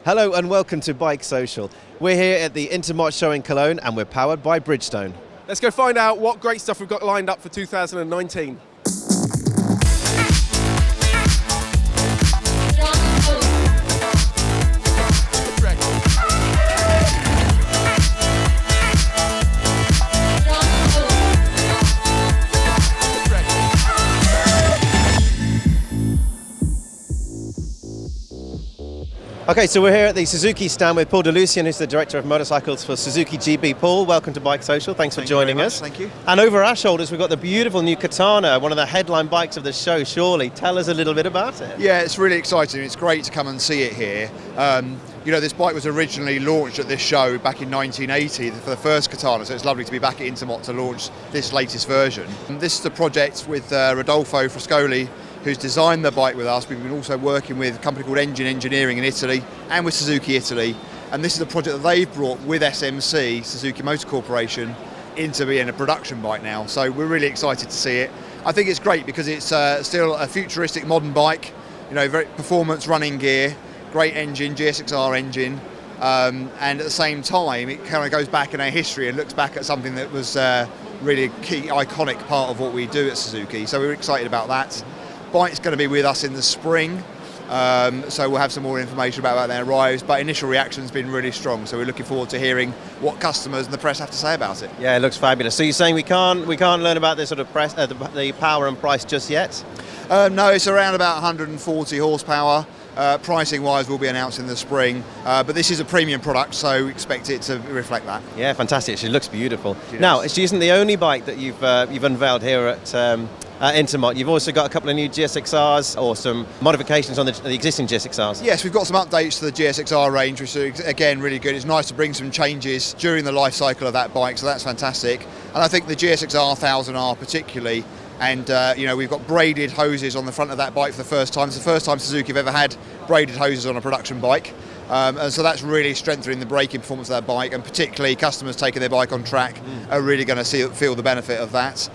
Hello and welcome to Bike Social. We're here at the Intermot show in Cologne and we're powered by Bridgestone. Let's go find out what great stuff we've got lined up for 2019. Okay, so we're here at the Suzuki stand with Paul DeLucian, who's the Director of Motorcycles for Suzuki GB. Paul, welcome to Bike Social. Thanks for joining us. Thank you. And over our shoulders, we've got the beautiful new Katana, one of the headline bikes of the show, surely. Tell us a little bit about it. Yeah, it's really exciting. It's great to come and see it here. You know, this bike was originally launched at this show back in 1980 for the first Katana, so it's lovely to be back at Intermot to launch this latest version. And this is a project with Rodolfo Frescoli, who's designed the bike with us. We've been also working with a company called Engine Engineering in Italy and with Suzuki Italy. And this is a project that they've brought with SMC, Suzuki Motor Corporation, into being a production bike now. So we're really excited to see it. I think it's great because it's still a futuristic modern bike, you know, very performance running gear, great engine, GSXR engine. And at the same time, it kind of goes back in our history and looks back at something that was really a key, iconic part of what we do at Suzuki. So we're excited about that. Bike's going to be with us in the spring, so we'll have some more information about that when it arrives, but initial reaction's been really strong, so we're looking forward to hearing what customers and the press have to say about it. Yeah, it looks fabulous. So you're saying we can't learn about this sort of press, the power and price just yet? No, it's around about 140 horsepower. Pricing wise will be announced in the spring, but this is a premium product, so expect it to reflect that. Yeah, fantastic. She looks beautiful. Yes. Now, she isn't the only bike that you've unveiled here at Intermot. You've also got a couple of new GSXRs or some modifications on the existing GSXRs. Yes, we've got some updates to the GSXR range, which are again really good. It's nice to bring some changes during the life cycle of that bike, so that's fantastic. And I think the GSXR 1000R particularly, and you know, we've got braided hoses on the front of that bike for the first time. It's the first time Suzuki have ever had braided hoses on a production bike. And so that's really strengthening the braking performance of that bike, and particularly customers taking their bike on track are really going to feel the benefit of that.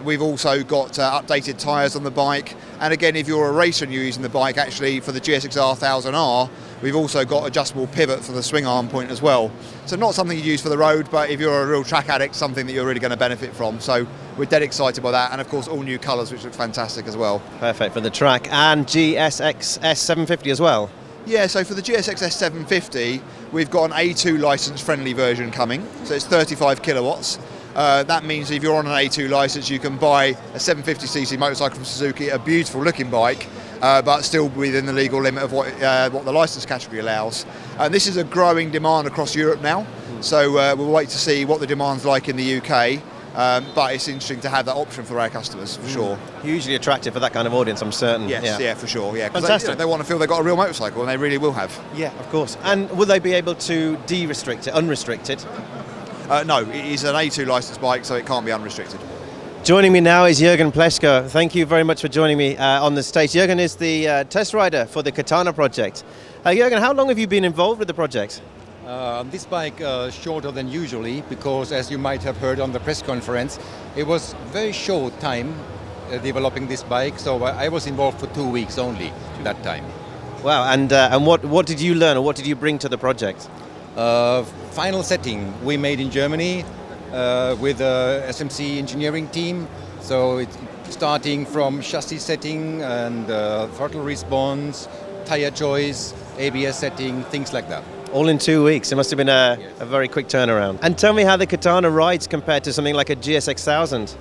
We've also got updated tyres on the bike, and again, if you're a racer and you're using the bike, actually for the GSXR 1000R, we've also got adjustable pivot for the swing arm point as well. So not something you use for the road, but if you're a real track addict, something that you're really going to benefit from. So we're dead excited by that, and of course all new colours, which look fantastic as well. Perfect for the track, and GSXR 750 as well. Yeah, so for the GSXR 750, we've got an A2 licence friendly version coming, so it's 35 kilowatts. That means if you're on an A2 licence, you can buy a 750cc motorcycle from Suzuki, a beautiful looking bike, but still within the legal limit of what the licence category allows. And this is a growing demand across Europe now, so we'll wait to see what the demand's like in the UK. But it's interesting to have that option for our customers, for sure. Hugely attractive for that kind of audience, I'm certain. Yes, yeah, for sure. Yeah, fantastic. They want to feel they've got a real motorcycle, and they really will have. Yeah, of course. And will they be able to de-restrict it, unrestricted? No, it is an A2 licensed bike, so it can't be unrestricted. Joining me now is Jürgen Pleschko. Thank you very much for joining me on the stage. Jürgen is the test rider for the Katana project. Jürgen, how long have you been involved with the project? This bike shorter than usually, because as you might have heard on the press conference, it was very short time developing this bike, so I was involved for 2 weeks only that time. Wow, and what did you learn, or what did you bring to the project? Final setting we made in Germany with the SMC engineering team, so it's starting from chassis setting and throttle response, tire choice, ABS setting, things like that. All in 2 weeks. It must have been a very quick turnaround. And tell me how the Katana rides compared to something like a GSX 1000.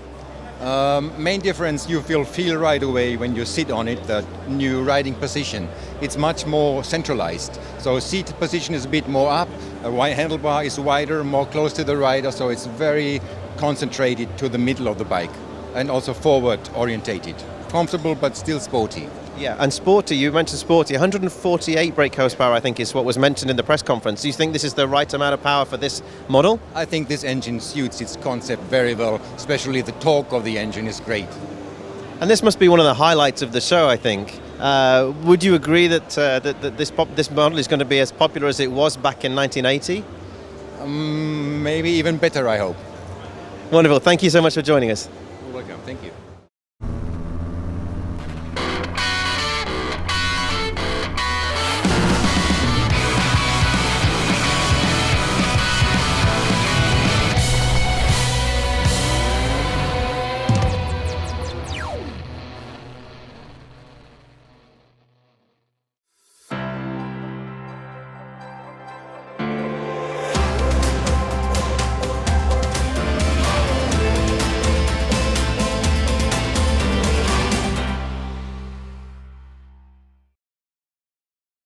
Main difference, you will feel right away when you sit on it, the new riding position. It's much more centralized. So seat position is a bit more up, a handlebar is wider, more close to the rider, so it's very concentrated to the middle of the bike and also forward orientated. Comfortable but still sporty. Yeah, and sporty, you mentioned sporty, 148 brake horsepower I think is what was mentioned in the press conference. Do you think this is the right amount of power for this model? I think this engine suits its concept very well, especially the torque of the engine is great. And this must be one of the highlights of the show, I think. Would you agree that, that this model is going to be as popular as it was back in 1980? Maybe even better, I hope. Wonderful, thank you so much for joining us. You're welcome, thank you.